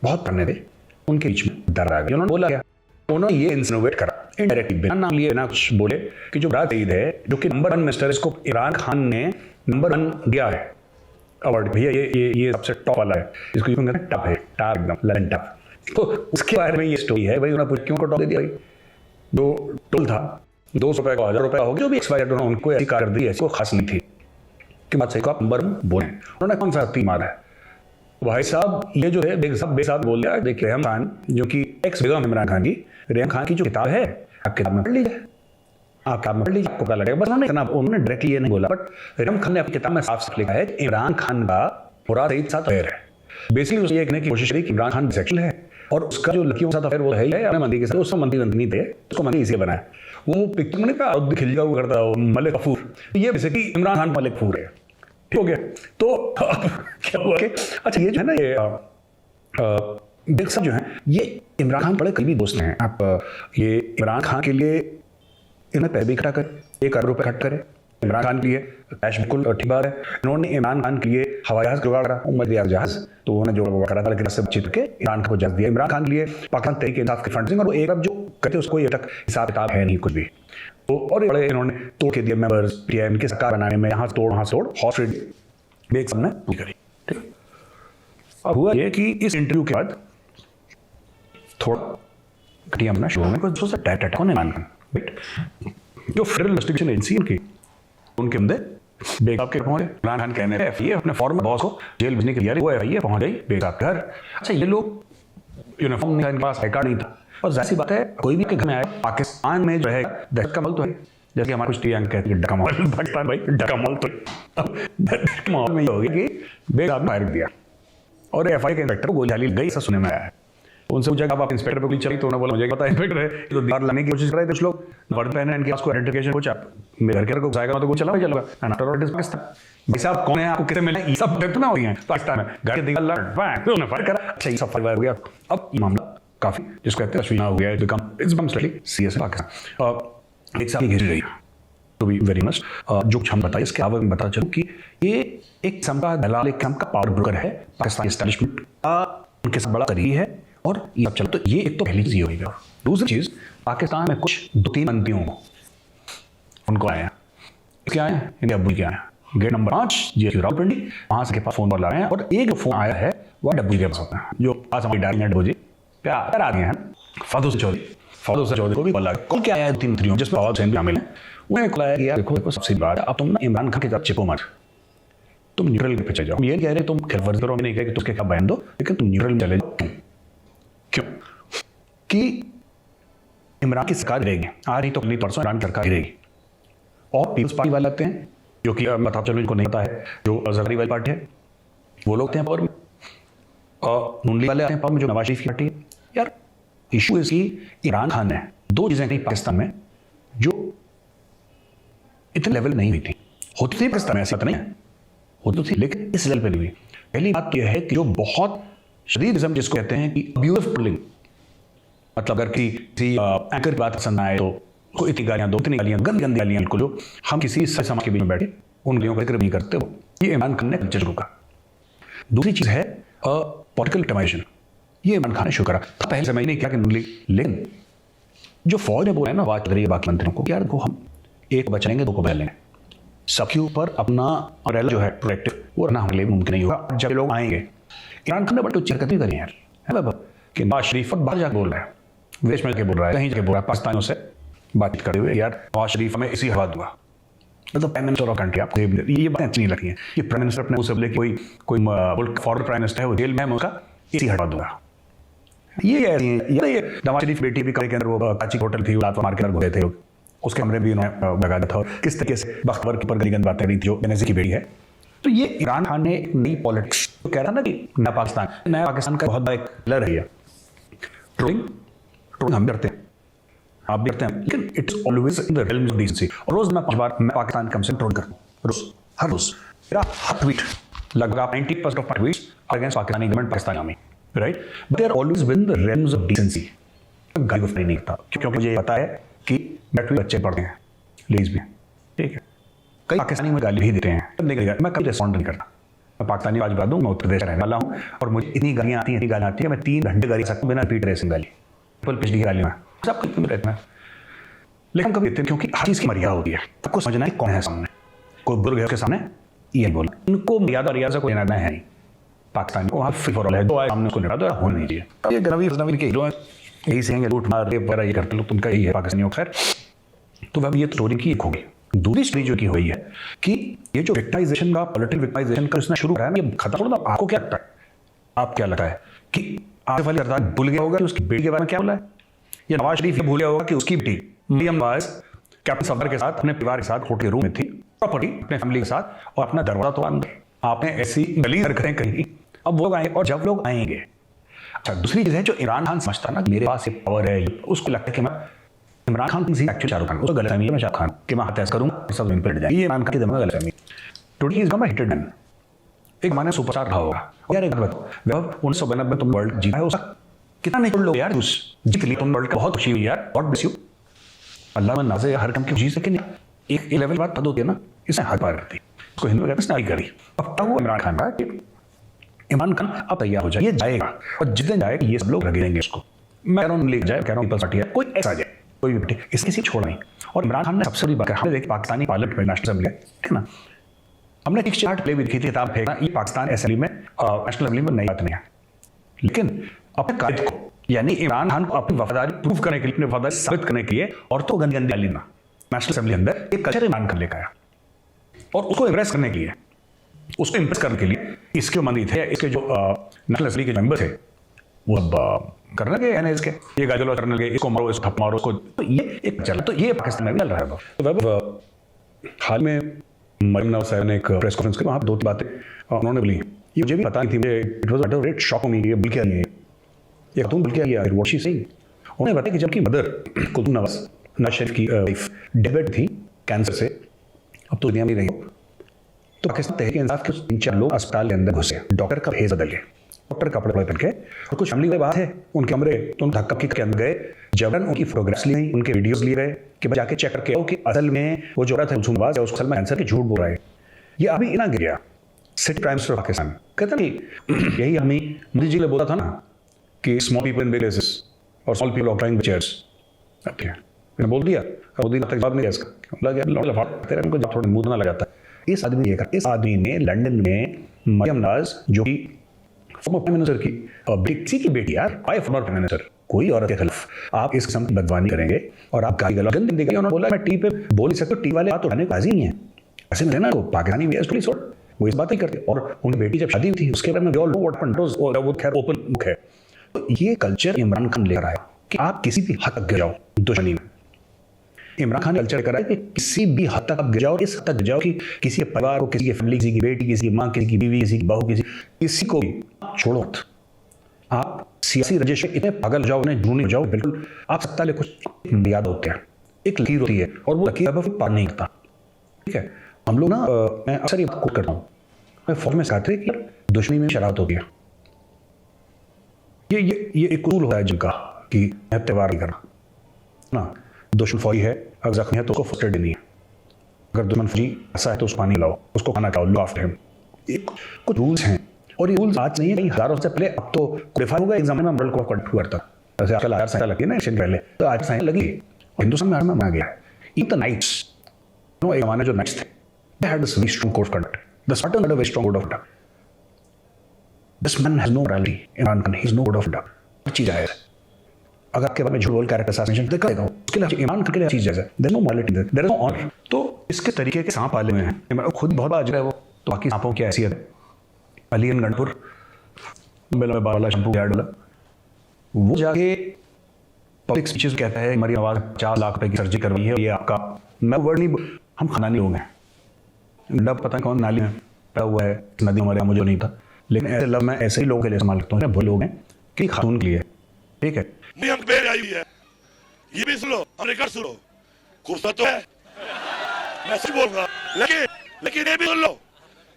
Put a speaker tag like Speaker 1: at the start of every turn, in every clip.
Speaker 1: बहुत करने थे, उनके बीच में दरार आ गई। उन्होंने बोला क्या, उन्होंने ये इंसिनुएट करा इनडायरेक्टली, बिना नाम लिए बिना कुछ बोले, कि जो राज सईद है जो कि नंबर 1 मिनिस्टर, इसको इमरान खान ने नंबर 1 दिया है अवार्ड। भैया ये सबसे टॉप वाला है, इसको यूं कहते हैं टॉप है, टॉप एकदम लेवल टॉप। तो उसके बारे में ये स्टोरी है भाई। उन्होंने क्यों को टॉप दे दिया भाई? जो टोल था 200 रुपए का 1000 रुपए हो गया, जो भी एक्सपायर, उनको ऐसी कारकर्दगी ऐसी खास नहीं थी कि बात सही को आप नंबर 1 बोले। उन्होंने कौन सा तीर मारा है भाई साहब? ये जो है बेसाब बोल दिया। देखिए रेहम खान जो कि एक्स बेगम इमरान खान की, रेहम खान की जो किताब है आप किताब में पढ़ लीजिए, आप किताब में पढ़ लीजिए, आपको क्या लगेगा। बस उन्होंने डायरेक्टली ये नहीं बोला, बट रेहम खान ने अपनी किताब में साफ लिखा है कि इमरान खान का मुराद सईद साथ अफेयर है। बेसिकली उसने ये कहने की कोशिश की कि इमरान खान सेक्शुअल है और उसका जो लड़कियों के साथ अफेयर वो है ही है अपने मंत्री के साथ। उसको मंत्री नहीं थे, उसको मंत्री इसलिए बनाया। वो पिक्चर मैंने कहा खिलजा वो करता है मलिक कफूर, ये बेसिकली इमरान खान मलिक कफूर है। ठीक हो गया। तो क्या हुआ कि अच्छा ये जो है ना ये बिग साहब जो है ये इमरान खान बड़े करीबी दोस्त हैं। आप ये इमरान खान के लिए इन्हें पैसे भी इकट्ठा करे, 1 करोड़ रुपए खर्च करे इमरान खान के लिए, कैश बिल्कुल ठीक बात है। इन्होंने इमरान खान के लिए हवाई जहाज जुगाड़ करा, उम्मीद जहाज, तो उन्होंने जो करा था, लेकिन बातचीत करके इमरान खान को जहाज दिया। इमरान खान के लिए पाकिस्तान तहरीक इंसाफ की फंडिंग, और वो एक अब जो कहते उसको ये तक हिसाब किताब है नहीं कुछ भी। तो और बड़े इन्होंने तोड़ के दिए मेंबर्स, पीएम की सरकार बनाने में, यहाँ तोड़ वहाँ तोड़, हॉर्स ट्रेड बेग सबने पूरी करी। ठीक। अब हुआ ये कि इस इंटरव्यू के बाद थोड़ा घटिया बनना शुरू हो गया, कुछ डाटा कौन है इमरान खान, राइट, जो फेडरल इन्वेस्टिगेशन एजेंसी उनके अंदर बेग साहब के पहुंचे। इमरान खान कहने रहे अपने फॉर्मर बॉस को जेल भेजने के लिए, वो एफआईए पहुंच गई बेग साहब के घर। अच्छा ये लोग यूनिफॉर्म नहीं था, इनके पास आई कार्ड नहीं था, और जाहिर सी बात है कोई भी के घर में आए, पाकिस्तान में जो है दहशत का माहौल तो है, जैसे हमारे कुछ टीएम कहते हैं डका माहौल, पाकिस्तान भाई डका माहौल, तो माहौल में ये हो गया कि बेग साहब ने फायर दिया और एफआईए के इंस्पेक्टर को गोली डाली गई, ऐसा सुनने में आया है। उनसे पूछा आप इंस्पेक्टर पे गोली चली, तो उन्होंने बोला मुझे पता है इंस्पेक्टर है, तो दीवार लाने की कोशिश कर रहे थे कुछ लोग, वर्द पहने, इनके पास कोई आइडेंटिफिकेशन कुछ, आप मेरे घर के को जाएगा तो गोली चला चलेगा, and after all it is Pakistan. भाई साहब कौन है, आपको कितने मिले, ये सब देखते ना हो रही है पाकिस्तान में, गाड़ी दीवार लड़ उन्होंने फायर करा। अच्छा ये सब फायर हो गया। अब ये मामला काफी जिसको कहते हैं अश्विना हो गया, बिकम स्लाइटली सीरियस है पाकिस्तान। एक साथ ही घिर रही है टू बी वेरी मच। जो हम बताइए इसके अलावा मैं बता चलूँ कि ये एक किस्म का दलाल, एक किस्म का पावर ब्रोकर है पाकिस्तान एस्टैब्लिशमेंट का, उनके साथ बड़ा करीबी है। और ये अब चलो, तो ये एक तो पहली चीज होगी। दूसरी चीज, पाकिस्तान में कुछ 2-3 मंत्रियों उनको आए हैं, क्या आए हैं, इनके अब्बू क्या आए, गेट नंबर 5 जी रावलपिंडी, वहां से के पास फोन पर ला रहे हैं, और एक फोन आया है वो डब्बू के पास होता है, जो पास हमारी डायरी डब्बू जी प्यार आ गए हैं फादू से चौधरी को भी कॉल आया। कॉल क्या आया 2-3 मंत्रियों जिसमें फवाद हुसैन भी शामिल है। उन्हें कॉल आया कि यार देखो सबसे बात, अब तुम ना इमरान खान के साथ चिपो मत, तुम न्यूट्रल पे चले जाओ। ये कह रहे तुम खिलफर्जी करो, नहीं कह कि तुमके क्या बयान दो, लेकिन तुम न्यूट्रल में चले जाओ। क्यों? कि इमरान की सरकार गिरेगी, आ रही तो अगली परसों इमरान की सरकार गिरेगी, और पीपल्स पार्टी वाले आते हैं जो कि मतलब चलो इनको नहीं पता है, जो जरदारी वाली पार्टी है वो लोग थे पावर में, और नून लीग वाले आते हैं पावर में, जो नवाज शरीफ की पार्टी है। यार इशू इसकी इमरान खान ने 2 चीजें कही पाकिस्तान में जो इतने लेवल नहीं हुई थी, होती थी पाकिस्तान में, ऐसी बात नहीं है, होती थी, लेकिन इस लेवल पर नहीं हुई। पहली बात यह है कि जो बहुत शदीद किस्म जिसको कहते हैं कि अब्यूजिव ट्रोलिंग, मतलब अगर किसी एंकर की बात पसंद आए तो कोई इतनी गालियां दो, इतनी गालियां, गंदी गालियां, बिल्कुल जो हम किसी समाज के बीच में बैठे उन गालियों का जिक्र नहीं करते हो, ये इमरान खान ने कल्चर को कहा। दूसरी चीज है पॉलिटिकल विक्टिमाइजेशन, ये इमरान खान ने शुरू करा था। पहले समय नहीं किया कि, लेकिन जो फौज ने बोला है ना बात करिए बाकी मंत्रियों को, यार देखो हम एक बचाएंगे 2 को बचा लेंगे, सबके ऊपर अपना अम्ब्रेला जो है प्रोटेक्टिव वो रहना हमारे लिए मुमकिन नहीं होगा। जब लोग आएंगे, इमरान खान ने बड़ी उच्च हरकत भी करी यार, है बाबा, कि नवाज शरीफ बाहर जाकर बोल रहा है, विदेश में जाके बोल रहा है, कहीं जाके बोल रहा है, पाकिस्तानियों से बातचीत करते हुए, यार नवाज शरीफ हमें इसी हवा दूंगा, मतलब प्राइम मिनिस्टर ऑफ कंट्री। आपको ये बातें अच्छी नहीं लगती हैं, ये प्राइम मिनिस्टर अपने मुंह से बोले कोई फॉरेन प्राइम मिनिस्टर है वो जेल में है, मैं उसका इसी हटवा दूंगा। ये नवाज शरीफ बेटी भी कमरे के अंदर, वो काची होटल थी, रात मार के अंदर गए थे लोग, उसके कमरे भी उन्होंने लगा दिया था, और किस तरीके से बख्तवर के ऊपर गंद बातें रही थी जो बेनज़ीर की बेटी है। तो ये इमरान खान ने एक नई पॉलिटिक्स तो कह रहा ना कि नया पाकिस्तान का बहुत बड़ा एक पिलर है। ट्रोलिंग हम करते हैं, आप भी करते हैं, लेकिन it's always in the realm of decency. और रोज मैं 5 बार मैं पाकिस्तान कम से ट्रोल करता हूँ, रोज, हर रोज मेरा हर ट्वीट, लगभग 90% of my tweets against Pakistani government, Pakistani army, right, but they are always within the realm of decency. गाली गुफ्तानी नहीं करता, क्योंकि मुझे पता है कि बैटरी बच्चे पढ़ते हैं, लेज भी, ठीक है, कई पाकिस्तानी में गाली भी देते हैं, मैं कभी रिस्पॉन्ड नहीं करता, मैं पाकिस्तानी बात बता दूँ, मैं उत्तर प्रदेश रहने वाला हूँ और मुझे इतनी गालियाँ आती है मैं 3 घंटे गाली सकता हूँ बिना रिपीट रेसिंग गाली, फुल पिछली गाली में सब कुछ रहते हैं। लेकिन कभी देते हैं क्योंकि हर चीज़ की मर्यादा होती है। आपको समझना है कौन है सामने, कोई बुजुर्ग है उसके सामने ये बोला, उनको मर्यादा से कोई लेना है नहीं। पाकिस्तान को वहाँ फ्री फॉर ऑल है, जो सामने उसको लेना तो होना नहीं चाहिए। ये नवीर के हीरो हैं, यही से लूट मार रेप वगैरह ये करते लोग, तुमका यही है पाकिस्तानियों का। खैर तो वह ये स्टोरी की एक होगी। दूसरी स्टोरी जो की हुई है कि ये जो विक्टिमाइजेशन का, पॉलिटिकल विक्टिमाइजेशन का उसने शुरू करा है ना, ये खत्म हो। आपको क्या लगता है, आप क्या लगता है कि आसिफ अली जरदारी भूल गया होगा कि उसकी बेटी के बारे में क्या बोला है, या नवाज शरीफ भूल गया होगा कि उसकी बेटी मरियम नवाज कैप्टन सफदर के साथ अपने परिवार के साथ होटल रूम में थी, प्रॉपर्टी अपने फैमिली के साथ, और अपना दरवाजा तो अंदर आपने ऐसी गली हरकतें करी। अब वो आए, और जब लोग आएंगे, अच्छा दूसरी चीज़ है जो इमरान खान समझता ना मेरे पास एक पावर है, उसको लगता है कि मैं इमरान खान एक्चुअली शाहरुख खान, उसको गलतफहमी है मैं शाहरुख खान कि मैं हत्या करूंगा सब इन पर जाए, ये इमरान खान की दिमाग गलतफहमी। टुडे इज मैं हिटेड मैन, एक माने सुपरस्टार रहा होगा यार। एक बात वह 1992 में तुम वर्ल्ड जीता है, उसका कितना नहीं लो यार, जीत ली तुम वर्ल्ड का, बहुत खुशी हुई यार, गॉड ब्लेस यू, अल्लाह में नाज़े हर काम की जी सके नहीं। एक लेवल बात होती है ना, इसने हाथ पार करती, इसको हिंदू कहते हैं आई करी। अब तब वो इमरान खान का कि इमरान खान अब तैयार हो जाए, ये जाएगा, और जिस दिन जाएगा ये सब लोग लगेंगे इसको। मैं कह रहा हूँ ले जाए, कह रहा हूँ पीपल्स पार्टी है, कोई ऐसा जाए, कोई भी पार्टी, इसकी किसी छोड़ नहीं। और इमरान खान ने सबसे बड़ी बात हमने देखी पाकिस्तानी पार्लियामेंट में, नेशनल असेंबली, ठीक है ना, हमने एक चार्ट प्ले भी देखी थी, किताब फेंकना, ये पाकिस्तान असेंबली में, नेशनल असेंबली में नई बात नहीं है। लेकिन अपने कायद को, यानी इमरान खान को अपनी वफादारी प्रूव करने के लिए, अपनी वफादारी साबित करने के लिए, और तो गंदी गंदी गाली ना, नेशनल असेंबली अंदर एक कल्चर इमरान खान लेकर आया, और उसको इम्प्रेस करने के लिए, उसको इम्प्रेस करने के लिए इसके मंदी थे, इसके जो नेशनल असेंबली के मेंबर थे, वो अब करने गए एनएस के, ये गाजलो करने लगे, इसको मारो, इसको ठप मारो, उसको, तो ये एक चल, तो ये पाकिस्तान में भी चल रहा है। तो हाल में मरियम नवाज साहब ने एक प्रेस कॉन्फ्रेंस की, वहाँ 2 बातें उन्होंने बोली, ये मुझे भी पता नहीं थी, मुझे it was a great shock me, ये बोल क्या नहीं है, ये तुम बोल क्या किया, व्हाट शी सेइंग। उन्होंने बताया कि जबकि मदर कुलथुम नवाज शरीफ की वाइफ डेड थी कैंसर से, अब तो दुनिया में नहीं रही, तो पाकिस्तान तहरीक इंसाफ के 3-4 लोग अस्पताल के अंदर घुसे, डॉक्टर का भेज बदल गए, डॉक्टर कपड़े पहन के, और कुछ फैमिली के बात है उनके कमरे तुम धक्का किक के अंदर गए, जबरन उनकी फोटोग्राफ्स ली गई, उनके वीडियोस लिए गए कि जाके चेक करके आओ कि असल में वो जो औरत है कुलथुम नवाज है उसको असल में कैंसर के झूठ बोल रहा है। ये अभी इना गिर गया सिटी प्राइम मिनिस्टर पाकिस्तान, कहता नहीं यही हमें मोदी जी ने बोला था ना कि small people in big places और small people occupying the chairs, मैंने बोल दिया, मोदी ने तक जवाब नहीं दिया इसका, लगा तेरे को जब थोड़ा मुंह ना लगाता। इस आदमी ने लंदन में मरियम नवाज जो कि फॉर्मर प्राइम मिनिस्टर की किसी की बेटी यार, फॉर्मर प्राइम मिनिस्टर, कोई औरत के खिलाफ आप इस किस्म की बदवानी करेंगे और आप गाली गलौज गंदी देंगे। उन्होंने बोला मैं टीवी पे बोल नहीं सकता, टीवी वाले बात उठाने को राजी नहीं है, ऐसे में ना वो पाकिस्तानी भी छोड़, वो इस बात नहीं करते। और उनकी बेटी जब शादी हुई थी उसके बारे में वो खैर ओपन बुक है। तो ये कल्चर इमरान खान लेकर आया कि आप किसी भी हद तक गिर जाओ दुश्मनी में। इमरान खान कल्चर करा है कि किसी भी हद तक आप गिर जाओ, इस हद तक गिर जाओ कि किसी के परिवार को, किसी की फैमिली, किसी की बेटी, किसी की माँ, किसी की बीवी, किसी की बहू, किसी को भी छोड़ो मत। आप सियासी रजिश इतने पागल हो जाओ, इतने जुनूनी हो जाओ, बिल्कुल आप सत्ता ले कुछ याद होते हैं, एक लकीर होती है और वो लकीर अब पार नहीं करता। ठीक है, हम लोग ना मैं अक्सर ये कोट करता हूँ, मैं फौज में सिखाते कि दुश्मनी में शरारत होती है। ये एक उसूल होता है जिनका कि त्यौहार नहीं करना ना, दुश्मन फौजी है अगर जख्मी है तो उसको फर्स्ट एड देनी है, अगर दुश्मन फौजी ऐसा है तो उसको पानी लाओ, उसको खाना खाओ, लो आफ्टर हिम। कुछ रूल्स हैं और ये रूल्स आज नहीं है, कई हज़ारों से पहले, अब तो क्वालिफाई होगा एग्जाम में वर्ल्ड कप करता, जैसे आजकल आचार संहिता लगी ना एशियन पहले, तो आचार संहिता लगी और हिंदुस्तान में आ गया है। इन द नाइट्स नो, एक जमाने जो नाइट्स थे they had this very strong code of conduct. The Spartans had a very strong code of conduct. This man has no morality. Imran Khan, he has no code of conduct. हर चीज़ जायज़ है। अगर आपके बारे में झूठ बोल character assassination देखा देगा, उसके लिए इमरान खान के लिए चीज़ जायज़ है। There is no morality there. There is no honor. तो इसके तरीके के सांप पाले हुए हैं। इमरान खुद बहुत बाजरा है वो, तो बाकी सांपों की हैसियत है। अलीगढ़ गणपुर बेला में बाला शंपू ऐड वाला, वो जाके पब्लिक स्पीचेस कहता है मरियम नवाज 50 लाख रुपए की सर्जरी करवाई है, ये आपका, मैं वर्ड नहीं, हम खानदानी लोग हैं, डब पता कौन नाली में पैदा हुआ है, नदी हमारे यहाँ मुझे नहीं था, लेकिन ऐसे लव मैं ऐसे ही लोगों के लिए इस्तेमाल करता हूँ, वो लोग हैं कि खातून के लिए, ठीक है।
Speaker 2: नियम बेर आई हुई है, ये भी सुनो, हमने कर सुनो, खूबसूरत तो है, मैं सच बोलूंगा, लेकिन ये भी सुन लो,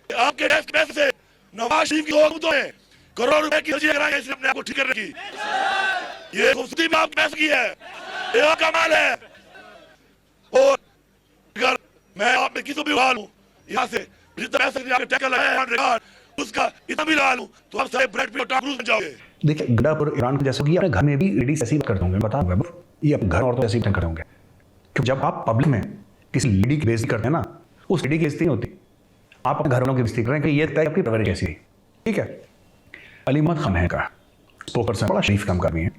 Speaker 2: आपके टैक्स के पैसे से नवाज शरीफ की हुकूमतों ने करोड़ रुपए की सर्जरी कराई है इसने अपने आप को ठीक करने की, ये खूबसूरती में आपके पैसे की है, ये आपका माल है। और अगर मैं आप में किसी भी हाल हूँ यहाँ से जितना पैसे आपके टैक्स लगाया है, उसका इतना भी लगा लूं तो आप सारे ब्रेड पे टॉप क्रूज बन जाओगे।
Speaker 1: देखिए गड्ढापुर ईरान के जैसे कि अपने घर में भी लेडीज ऐसी कर दोगे, बता वैभव, ये अपने घर औरतों ऐसी कर दोगे। क्योंकि जब आप पब्लिक में किसी लेडी की बेइज्जती करते हैं ना, उस लेडी की बेइज्जती नहीं होती, आप अपने घर वालों की बेइज्जती कर रहे हैं कि ये तय आपकी परवरिश कैसी है। ठीक है, अली मोहम्मद खान है का स्पोकर्सन, बड़ा शरीफ काम कर रही है,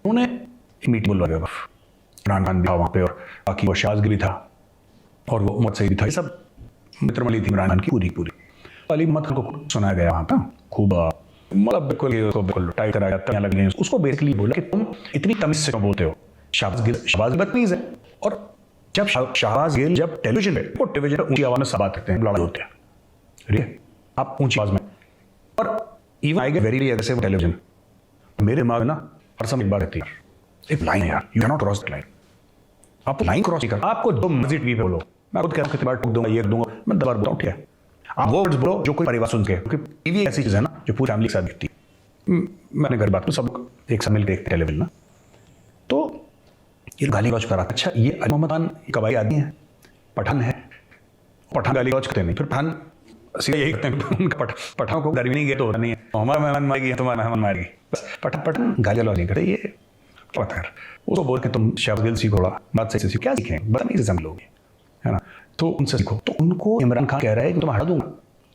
Speaker 1: उन्होंने एक मीटिंग बुलवाई वैभव, इमरान खान भी था वहाँ पे और बाकी वो शाहजगी भी था और वो मोहम्मद सईद भी था, ये सब मित्रमंडली थी इमरान खान की पूरी पूरी। अली मोहम्मद खान को सुनाया गया वहाँ पर खूब, मतलब बिल्कुल टाइट कराया जाता लग गए उसको। बेसिकली बोला कि तुम इतनी तमीज से क्यों बोलते हो, शहबाज बदतमीज है। और जब शहबाज गिल जब टेलीविजन पे ऊंची आवाज में सब बात करते हैं, लड़ाई होते हैं, ठीक है, आप ऊंची आवाज में, और even I get very aggressive television, मेरे दिमाग में ना हर समय एक बात रहती है, एक लाइन है यार, you can not cross the line. आप लाइन क्रॉस नहीं कर, आपको जो मर्जी टीवी पे बोलो, मैं खुद कह रहा हूँ कितनी बार ठोक दूंगा, ये दूंगा, मैं दबार बोलता हूँ, ठीक है, आप वो वर्ड्स बोलो जो कोई परिवार सुन के, क्योंकि टीवी ऐसी चीज़ है ना जो पूरी फैमिली के साथ दिखती है। मैंने घर बात में सब एक साथ मिल के देखते टेलीविजन ना, तो ये गाली गलौज करा। अच्छा, ये अली मोहम्मद खान कबाई आदमी है, पठान है, पठान गाली गलौज करते नहीं, फिर पठान सीधे यही करते हैं, उनका पठान को डर भी नहीं गया तो नहीं है, हमारा मेहमान मारेगी तुम्हारा मेहमान मारेगी, बस पठान गाली गलौज नहीं करते। ये क्या पता है, उसको बोल के तुम शहबाज गिल सीखो, बात सही से सीखो, क्या सीखें, बता नहीं जम लोग है ना, तो उनसे सीखो। तो उनको इमरान खान कह रहा है कि तुम हटा दूंगा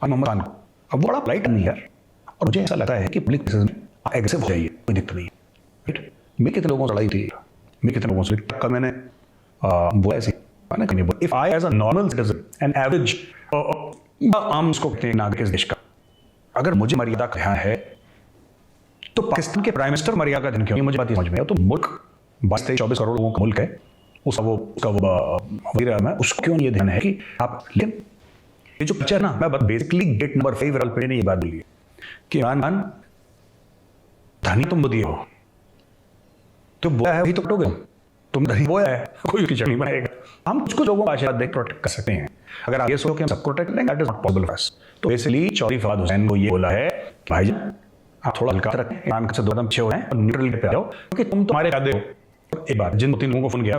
Speaker 1: अली मोहम्मद खान को। अब वो बड़ा लाइट नहीं यार, और मुझे ऐसा लगता है कि पब्लिक में एग्रेसिव हो जाइए, कोई दिक्कत नहीं है। राइट, मैं कितने लोगों से लड़ाई थी, मैं कितने लोगों से कल मैंने बोला ऐसे, मैंने कहीं बोला, if I as a normal citizen an average आम उसको कहते हैं नागरिक इस देश का, अगर मुझे मर्यादा कहा है तो पाकिस्तान के प्राइम मिनिस्टर मर्यादा दिन क्यों, मुझे बात समझ में है। तो मुल्क 22-24 करोड़ लोगों का मुल्क है, उसका वो है, उसको क्यों ये ध्यान है कि आप, लेकिन ये जो पिक्चर ना, मैं बेसिकली गेट नंबर 5 पे ने ये बात बोली है कि इमरान खान धनी तुम दिए हो, तो बोया है वही तो कटोगे, तुम धनी बोया है, कोई कीचड़ नहीं बनाएगा। हम कुछ लोगों का आशीर्वाद देख प्रोटेक्ट कर सकते हैं, अगर आप ये सोचो कि हम सबको प्रोटेक्ट करेंगे, that is not possible for us. तो इसलिए चौधरी फवाद हुसैन को ये बोला है कि भाई आप थोड़ा हल्का रखें, इमरान खान से 2 कदम पीछे हो रहे हैं और न्यूट्रल पे आ जाओ, क्योंकि तुम तुम्हारे याद हो। एक बार जिन 2-3 लोगों को फोन किया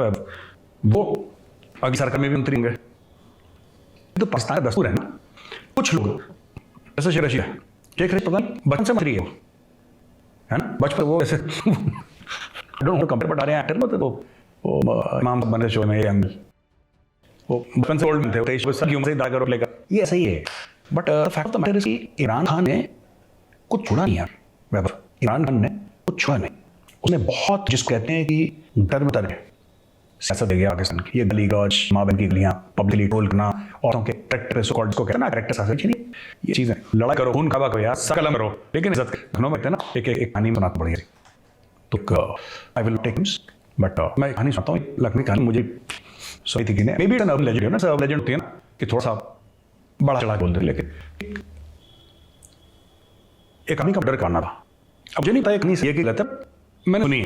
Speaker 1: वो अभी सरकार में भी मंत्री होंगे, तो पाकिस्तान का दस्तूर है ना, कुछ लोग जैसे शेख पता नहीं बचपन से मंत्री है ना, बचपन वो ऐसे कंपेयर बता रहे हैं एक्टर में, तो वो इमाम बने शो में एंगल, वो बचपन से ओल्ड थे, 23 साल की उम्र से दागा रोक लेकर, ये ऐसा ही है। But fact of the matter is कि इमरान खान ने कुछ छोड़ा नहीं यार वैभव, इमरान खान ने कुछ छोड़ा नहीं, उसने बहुत, जिसको कहते हैं कि डर में तरह सियासत दे गया पाकिस्तान की, ये गली गौज माँ बहन की गलियाँ पब्लिकली टोल करना, औरतों के करेक्टर को कहते हैं ना करेक्टर साथ नहीं, ये चीज़ें लड़ाई करो, खून खावा करो यार, सकलम करो, लेकिन इज्जत घनों में ना एक कहानी बनाते बढ़िया। तो I will take hims, but मैं कहानी सुनाता हूँ, लखनऊ कहानी मुझे सही थी कि नहीं, मे बी अर्बन लेजेंड है ना, सब लेजेंड होती है ना कि थोड़ा सा बड़ा चढ़ा बोलते हैं, लेकिन एक कहानी का डर करना था। अब जो नहीं पता कहानी से कि गलत मैंने सुनी,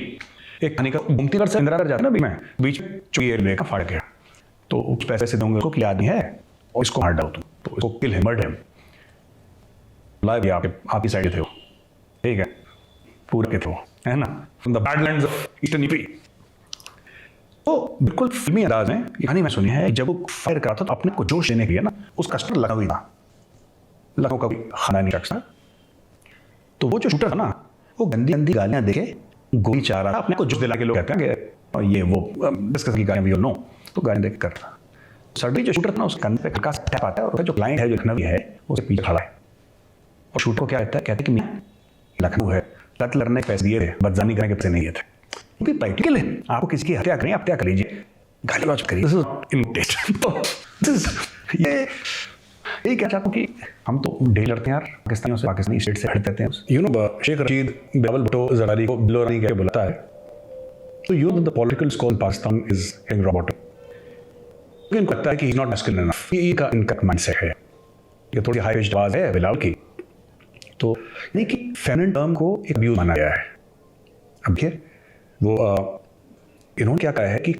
Speaker 1: एक कहानी का घूमती घर से इंदिरा घर जाता ना, मैं बीच में चुकी रेलवे का फाड़ गया, तो उस पैसे से दूंगे उसको कि आदमी है और इसको मार डालो तुम, तो इसको किल है, मर्ड है, लाइव आपकी साइड थे हो, ठीक है, पूरे के थे है ना, from the badlands of eastern UP. तो बिल्कुल फिल्मी अंदाज में ये कहानी मैं सुनी है, जब वो फायर करा था तो अपने को जोश देने के लिए ना, उसका स्टर लगा हुई था, लखनऊ का खानदानी शख्स था, तो वो जो शूटर था ना, वो गंदी गंदी गालियां देके गोली चाह रहा था, अपने को जोश दिला के लोग कहते हैं कि ये वो डिस्कस की गालियां भी नो, तो गालियां देख कर रहा। सडनली जो शूटर था ना, उसके कंधे पे हल्का सा टैप आता है और जो क्लाइंट है जो लखनऊ है उसके पीछे खड़ा है, और शूटर को क्या कहता है, कहते कि मैं लखनऊ है, लत लड़ने के पैसे दिए थे, बदजानी करने के पैसे नहीं दिए थे, क्योंकि प्रैक्टिकल है, आपको किसी की हत्या करें, आप हत्या कर लीजिए, गाली गलौज करिए, दिस इज इमिटेशन। तो ये क्या चाहता हूँ कि हम तो डेली लड़ते हैं यार पाकिस्तानियों से, पाकिस्तानी स्टेट से हटते हैं, यू नो शेख रशीद बिलावल भुट्टो जरदारी को बिलोरानी कहकर बुलाता है, तो you know the political school in Pakistan is hitting rock bottom, क्योंकि इनको लगता है कि he is not masculine enough, ये इनका माइंडसेट है, ये थोड़ी हाई पिच्ड आवाज है बिलावल की, तो यानी कि फेमिनिन टर्म को एक अब्यूज माना गया है। अब देखिए वो इन्होंने क्या कहा है कि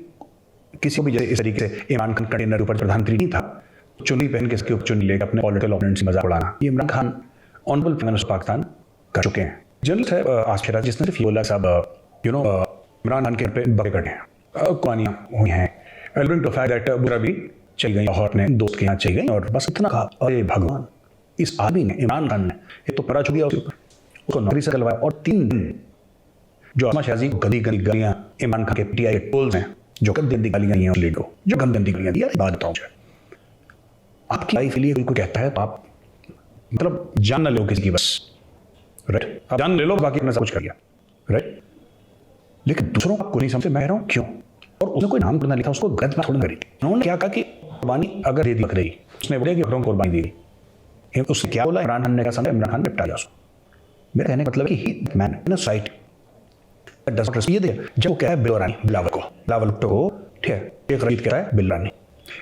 Speaker 1: किसी को भी जैसे इस तरीके से इमरान खान कंटेनर ऊपर प्रधानमंत्री नहीं था, चुन्नी पहन के इसके ऊपर चुन्नी लेकर अपने पॉलिटिकल ओपोनेंट्स की मजाक उड़ाना, ये Imran Khan honourable prime minister Pakistan कर चुके हैं। जर्नलिस्ट है आसिफ जिसने सिर्फ बोला साहब यू नो इमरान खान के पे बके कटे हैं, कहानियाँ हुई हैं, एलिमेंट ऑफ फैक्ट दैट बुरा भी चल गई, लाहौर ने दोस्त के यहाँ चल गई और बस इतना कहा, अरे भगवान इस आदमी ने, इमरान खान ने, एक तो परा छुड़िया उसके ऊपर, उसको नौकरी से निकलवाया, और 3 दिन जो आसमा शाजी को गंदी गंदी गालियां इमरान खान के पीटीआई के टोल्स हैं, जो गंदी गंदी गालियां हैं उस लीड को, जो गंदी गालियां दी। बात बताऊं मुझे, आपकी लाइफ के लिए कोई कहता है तो आप मतलब जान ना लो किसी की, बस राइट, आप जान ले लो, बाकी अपना सब कुछ कर लिया, राइट। लेकिन दूसरों को नहीं समझते, मैं कह रहा हूँ क्यों। और उसने कोई नाम थोड़ा लिखा, उसको गलत बात थोड़ी करी। उन्होंने क्या कहा कि कुर्बानी अगर दे दी बकरी, उसने बोला कि बकरों को कुर्बानी दी, उसने क्या बोला, इमरान खान ने कहा समझा, इमरान खान ने निपटा दिया उसको। मेरा कहने का मतलब कि ही मैन इन अ सोसाइटी ये दे, जब वो कह रहा है बिलरानी, बिलावल को, बिलावल भुट्टो को, ठीक है, एक रईत कह रहा है बिलरानी,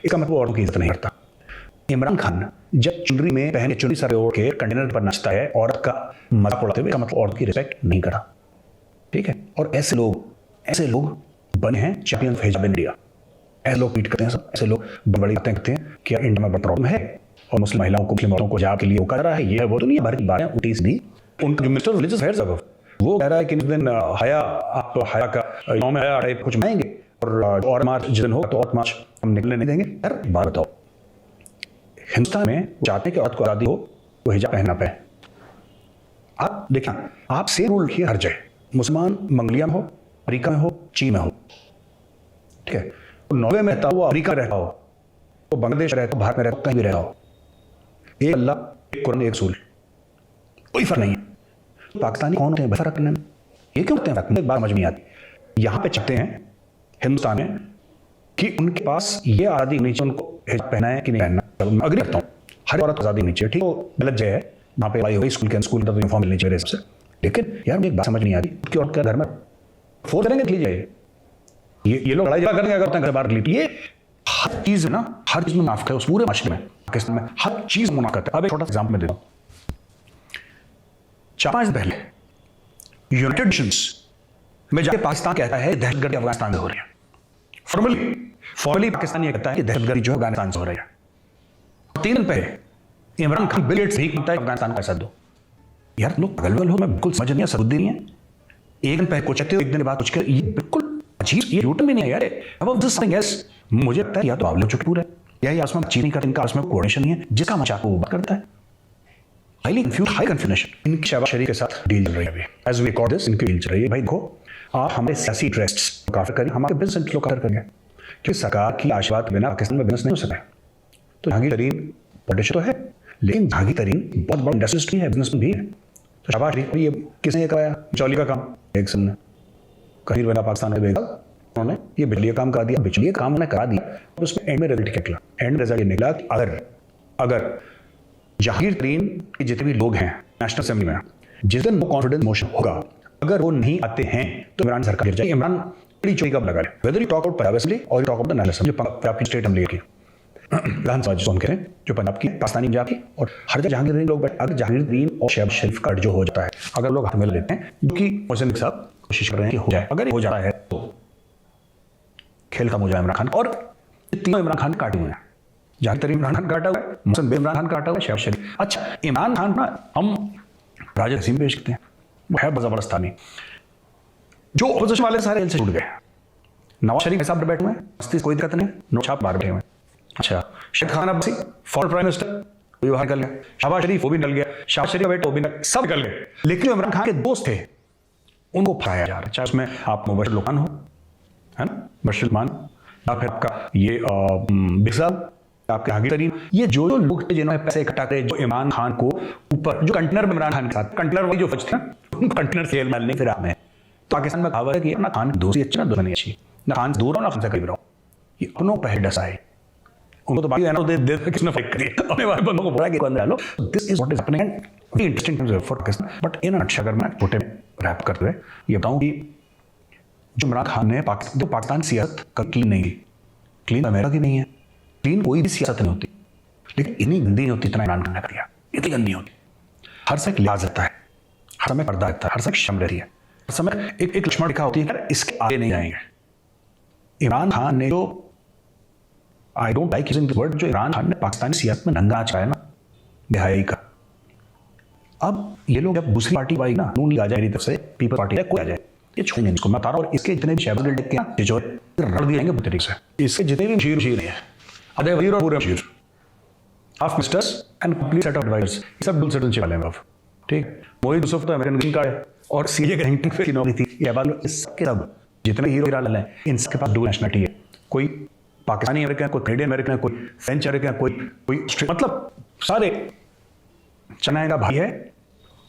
Speaker 1: इसका मतलब औरों की इज्जत नहीं करता। इमरान खान जब चुनरी में पहन के, चुनरी सर ओढ़ के कंटेनर पर नाचता है औरत का मजाक उड़ाते हुए, इसका मतलब औरत की रिस्पेक्ट नहीं करा, ठीक है। और ऐसे लोग बने हैं चैंपियन ऑफ हिजाब इंडिया। ऐसे लोग ट्वीट करते हैं, सब ऐसे लोग बड़ी बातें करते हैं कि इंडिया में बड़ा प्रॉब्लम है और मुस्लिम महिलाओं को, मुस्लिम औरतों को हिजाब के लिए वो कर रहा है, ये है वो, तो नहीं है, बाहर की बातें उल्टी सीधी। उनका जो मिनिस्टर रिलीजियस अफेयर्स है वो कह रहा है कि इस दिन हया, आप तो हया का यौम हया टाइप कुछ मनाएंगे, और मार्च जिस दिन होगा तो और मार्च हम निकलने नहीं देंगे। यार बात बताओ, हिंदुस्तान में चाहते हैं कि औरत को आज़ादी हो, वो हिजाब पहनना पाए। आप देखिए, आप सेम रूल रखिए हर जगह, मुसलमान मंगोलिया में हो, अमेरिका में हो, चीन में हो, ठीक है, वो नॉर्वे में रहता हो, वो अमेरिका में रहता हो, वो बांग्लादेश रहता हो, भारत में रहता हो, कहीं भी रहता हो, एक अल्लाह, एक कुरान, एक रसूल, कोई फर्क नहीं है। पाकिस्तानी कौन होते हैं फर्क करने में, ये क्यों होते हैं? एक बात समझ नहीं आती। यहाँ पे चाहते हैं हिंदुस्तान में कि उनके पास ये आज़ादी होनी चाहिए, उनको हिजाब पहना है कि नहीं पहनना। मैं अग्री करता हूँ, हर औरत को आज़ादी होनी चाहिए, ठीक है, वो गलत जगह है, वहाँ पे लड़ाई हो गई, स्कूल के यूनिफॉर्म मिलनी चाहिए सबसे। लेकिन यार मुझे एक बात समझ नहीं आती कि औरत का घर में फोर्स करेंगे के लिए, ये लोग लड़ाई करेंगे अगर घर बाहर के लिए। ये हर चीज़ ना, हर चीज़ में माफ है उस पूरे माशरे में, पाकिस्तान में हर चीज़ मुनाफ करता है। अब एक छोटा सा एग्जाम्पल मैं देता हूँ। 4-5 दिन पहले यूनाइटेड नेशंस में जाके पाकिस्तान कहता है दहशतगर्दी अफगानिस्तान में हो रही है। फॉर्मली पाकिस्तान ये कहता है कि दहशतगर्दी जो अफगानिस्तान से हो रही है। 3 दिन पहले इमरान खान बिल गेट्स भी कहता है अफगानिस्तान का पैसा दो। यार लोग पागल हो, मैं बिल्कुल समझ नहीं, सरुद्दी नहीं है। एक दिन पहले कुछ कहते हो, एक दिन बाद कुछ कर, ये बिल्कुल अजीब, ये यूटर्न भी नहीं है यार। अब दिस समथिंग एल्स, मुझे लगता है या तो आप लोग चुके पूरे, या ये आसमान चीज नहीं करते, इनका आसमान कोऑर्डिनेशन नहीं है, जिसका मजाक वो बात करता है। High confusion. इनकी शहबाज शरीफ के साथ डील चल रही है अभी, एज वी रिकॉर्ड दिस, इनकी डील चल रही है। भाई देखो, आप हमारे सियासी इंटरेस्ट्स काफी करें, हमारे बिजनेस इंटरेस्ट को करेंगे, क्योंकि सरकार की आशीर्वाद बिना पाकिस्तान में बिजनेस नहीं हो सकता। तो जहांगीर तरीन पॉलिटिशियन तो है, लेकिन जहांगीर तरीन बहुत बड़ा इंडस्ट्रिस्ट भी है, बिजनेसमैन भी है। तो शहबाज शरीफ ये किसने कराया? बिचौली का काम एक सन ने, कहीं बना पाकिस्तान में बेगा, उन्होंने ये बिजली का काम करा दिया, बिजली का काम उन्होंने करा दिया। और उसमें एंड में रिजल्ट क्या निकला? एंड रिजल्ट ये निकला कि अगर जहांगीर तरीन के जितने भी लोग हैं नेशनल असेंबली में, जिस दिन वो कॉन्फिडेंस मोशन होगा, अगर वो नहीं आते हैं तो इमरान सरकार गिर जाएगी। इमरान बड़ी चोरी कब लगा ले, whether you talk out Punjab assembly और you talk out the national assembly, Punjab की स्टेट असेंबली की विधानसभा जिसको हम कह रहे हैं, जो पंजाब की, पाकिस्तानी पंजाब की, और हर जगह जहांगीर तरीन लोग बैठे। अगर जहांगीर तरीन और शहबाज शरीफ का जो हो जाता है, अगर लोग हाथ में लेते हैं, जो कि मोहसिन के साथ कोशिश कर रहे हैं कि हो जाए, अगर हो जाता है तो खेल कम हो जाए इमरान खान। और तीनों इमरान खान काटे हुए हैं, जहांगीर तरीन इमरान खान काटा हुआ है, मोहसिन इमरान खान काटा हुआ है, शहबाज शरीफ। अच्छा, इमरान खान ना हम राजा हसीम पेश करते हैं, वो है जबरदस्त आदमी। जो अपोजिशन वाले सारे जेल से छूट गए, नवाज शरीफ के साथ बैठे हुए हैं, मस्ती कोई दिक्कत नहीं, नो छाप बाहर बैठे हुए हैं। अच्छा, Sheikh Khan Abbasi former prime minister वो भी बाहर निकल गया, शहबाज शरीफ वो भी निकल गया, शहबाज शरीफ का बेटा वो भी सब निकल गए। लेकिन इमरान खान के दोस्त थे, उनको फराया जा रहा है। चाहे उसमें आप मुबशर लुकमान हो, है ना, बशर लुकमान, या फिर आपका ये बिसाल, आपके जहांगीर तरीन, ये जो लोग थे जिन्होंने पैसे इकट्ठा करे, जो इमरान खान को ऊपर, जो कंटेनर में इमरान खान के साथ, कंटेनर वही जो फज थे ना, कंटेनर सेल डालने फिर आप में। तो पाकिस्तान में कहावत है कि ना खान दोस्ती अच्छी ना दुश्मनी अच्छी, ना खान से दूर रहो ना खान से करीब रहो। ये अपनों पर डसा है, उनको तो बाकी है ना, दे किसने फाइट करी, अपने वाले बंदों को बोला कि अंदर डालो। This is what is happening and very interesting times for Pakistan. But in अच्छा, अगर मैं छोटे रैप करते हुए ये बताऊं कि जो इमरान खान ने पाकिस्तान सियासत क्लीन नहीं की, क्लीन अमेरिका की नहीं है, क्लीन कोई भी सियासत नहीं होती, लेकिन इतनी गंदी नहीं होती इतना इमरान खान ने कर दिया, इतनी गंदी होती। हर से एक लिहाज रहता है, हर समय पर्दा रहता है, हर समय शर्म रहती है, हर समय एक लक्ष्मण रेखा होती है, यार इसके आगे नहीं जाएंगे। इमरान खान ने जो, I don't like using this word, जो इमरान खान ने पाकिस्तानी सियासत में नंगा आंच है ना, बेहाई का। अब ये लोग जब दूसरी पार्टी वाई ना, नून लीग आ जाए, मेरी तरफ से पीपल पार्टी कोई आ जाए, ये छोड़ेंगे इसको, मैं बता रहा हूँ। और इसके जितने भी शहबाज गिल के जो रड़ दिए जाएंगे बुतरीक से, इसके जितने भी शीर है, अदय वजीर और पूरे शीर of ministers and complete set of advisers, सब डुअल सिटीजनशिप वाले हैं। ठीक, मोहित यूसुफ तो अमेरिकन ग्रीन कार्ड है और सीए कैरेंटिंग पे की नौकरी थी। ये बात इसके सब जितने हीरो हीरा हैं इन सबके पास डुअल नेशनलिटी है। कोई पाकिस्तानी अमेरिकन है, कोई कैनेडियन अमेरिकन है, कोई फ्रेंच अमेरिकन है, कोई मतलब सारे। चाइना का भाई है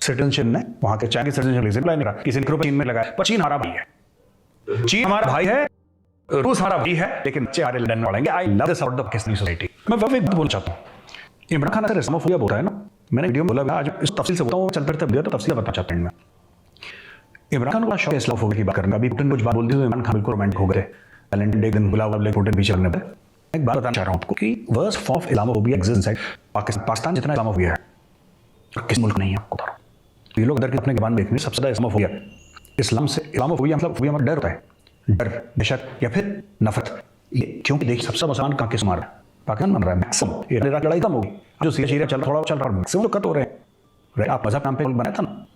Speaker 1: सिटीजनशिप ने, वहां के चाइना की सिटीजनशिप अप्लाई नहीं करा, किसी ने चीन में लगाया, पर चीन हमारा भाई है, चीन हमारा भाई है, रूस हमारा भाई है, लेकिन बच्चे हमारे लंदन में पढ़ेंगे। I love this about the Pakistani society. मैं एक बात बोलना चाहता हूँ, इमरान खान अगर इस्लामोफोबिया बोल रहा है ना, मैंने वीडियो में बोला, आज इस तफसील से बोलता हूँ, चल फिर वीडियो तो तफसील बताना चाहता हूँ। इमरान खान का शौक है इस्लामोफोबिया की बात करने का। अभी पुतिन कुछ बात बोलती है तो इमरान खान बिल्कुल रोमांटिक हो गए, वैलेंटाइन डे दिन बुला हुआ पुतिन पीछे लगने पर। एक बात बताना चाह रहा हूँ आपको कि worst form of Islamophobia exist inside Pakistan जितना इस्लामोफोबिया है किस मुल्क नहीं है, आपको बता रहा हूँ। ये लोग अंदर कितने जबान देखने सबसे ज्यादा इस्लामोफोबिया, इस्लाम से इस्लामोफोबिया मतलब फोबिया मतलब डर होता है, डर, दहशत या फिर नफरत। क्योंकि देखिए सबसे आसान कहाँ किस मार पाकिस्तान बन रहा है, मैक्सिमम इराक लड़ाई कम होगी, जो सीरिया चल रहा थोड़ा मैक्सिमम लोग कट हो रहे हैं, राइट। आप मजहब नाम पे बनाया था ना,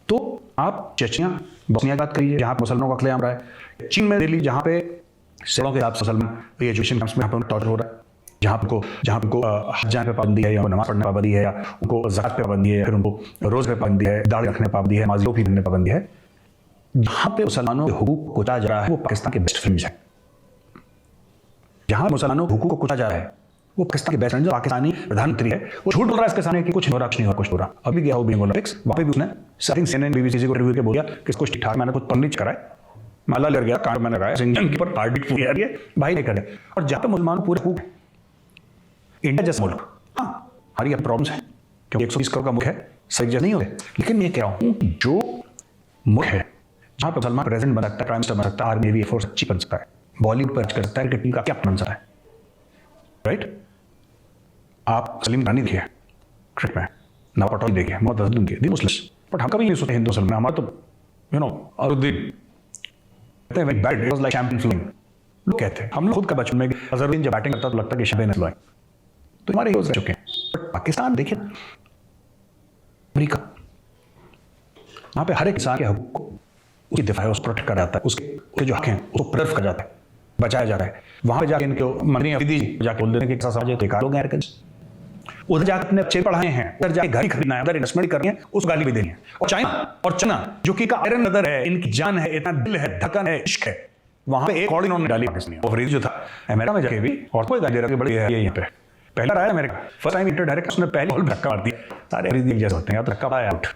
Speaker 1: तो आप चेचनिया बोस्निया की बात करिए जहाँ मुसलमानों का कत्लेआम रहा है, चीन में दिल्ली जहाँ पे सैकड़ों के साथ मुसलमान एजुकेशन कैंप्स में यहाँ पर टॉर्चर हो रहा है, जहाँ उनको हज जाने पे पाबंदी है, या उनको नमाज पढ़ने पे पाबंदी है, या उनको ज़कात पे पाबंदी है, फिर उनको रोज़ पे पाबंदी है, दाढ़ी रखने पे पाबंदी है, माजियों पे रखने पे पाबंदी है। जहाँ पे मुसलमानों के हुकूक को कुचा जा रहा है वो पाकिस्तान के बेस्ट फिल्म है। जहाँ मुसलमानों के हुकूक को कुचा जा रहा है वो पाकिस्तान के बेस्ट फिल्म। जो पाकिस्तानी प्रधानमंत्री है वो झूठ बोल रहा है इसके सामने कि कुछ हो रहा, कुछ नहीं हो कुछ हो रहा। अभी गया हो बीइंग ओलंपिक्स, वहाँ पे भी उसने CNN BBC को रिव्यू के बोल दिया कि कुछ ठीक ठाक, मैंने कुछ पंडित कराए, माला लग गया, कांड मैंने लगाया, सिंजन के ऊपर पार्टी पूरी आ रही है, भाई नहीं करे। और जहाँ पे मुसलमानों पूरे हुकूक, इंडिया जैसा मुल्क, हाँ हमारी अब प्रॉब्लम्स है क्योंकि 120 करोड़ का मुल्क है, सही जैसे नहीं होते। लेकिन मैं कह रहा हूँ जो मुल्क है जहाँ पर मुसलमान प्रेसिडेंट बन सकता है, प्राइम मिनिस्टर बन सकता है, आर्मी नेवी एयरफोर्स चीफ बन सकता है, बॉलीवुड पर कर सकता है, क्रिकेट टीम का कैप्टन बन सकता है, राइट। आप सलीम रानी देखिए क्रिकेट में, नवाब पटौदी देखिए, मोहम्मद अजहरुद्दीन देखिए, मुस्लिम, बट हम कभी नहीं सोचते हिंदू मुसलमान। हमारा तो अरुद्दीन कहते हैं bad, it was like champion film, लोग कहते हैं। हम लोग खुद का बचपन में अजहरुद्दीन जब बैटिंग करता तो लगता है कि शैंपियन है, तो हमारे हीरोज रह चुके हैं। बट पाकिस्तान देखिए, अमेरिका, वहाँ पे हर एक इंसान के हक को उसकी दिफा है, उसको प्रोटेक्ट करा जाता है, उसके जो हक हैं उसको प्रिजर्व करा जाता है, बचाया जा रहा है। वहाँ पे जाके इनको मंत्री अफरीदी जाके बोल देते हैं कि ऐसा समझे तो बेकार लोग हैं, उधर जाकर अपने बच्चे पढ़ाए हैं, उधर जाके घर ही खरीदना है, उधर इन्वेस्टमेंट करनी है, उस गाली भी देनी है। और चाइना जो कि का आयरन नदर है, इनकी जान है, इतना दिल है, धड़कन है, इश्क है, वहाँ पे एक और इन्होंने डाली पाकिस्तानी। अफरीदी जो था अमेरिका में जाके भी और कोई गाली दे रहा है, बड़ी है यहाँ पे पहला रहा है America, first time inter direct उसने पहले बॉल धक्का मार दिया, सारे अफरीदी एक जैसे होते हैं, धक्का पाया आउट।